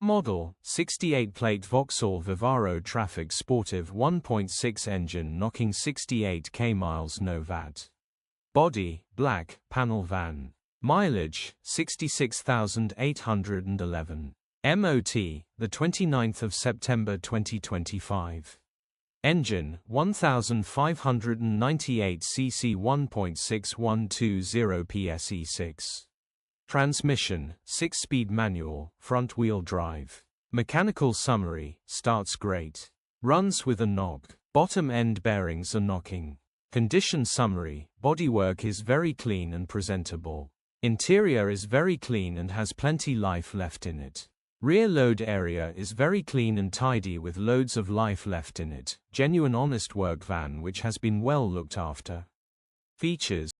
Model, 68-plate Vauxhall Vivaro Trafic Sportive 1.6 engine knocking 68 km no VAT. Body, black, panel van. Mileage, 66,811. MOT, the 29th of September 2025. Engine, 1598 cc 1.6120 PSE6. Transmission, 6-speed manual, front-wheel drive. Mechanical summary, starts great. Runs with a knock. Bottom end bearings are knocking. Condition summary, bodywork is very clean and presentable. Interior is very clean and has plenty life left in it. Rear load area is very clean and tidy with loads of life left in it. Genuine honest work van which has been well looked after. Features.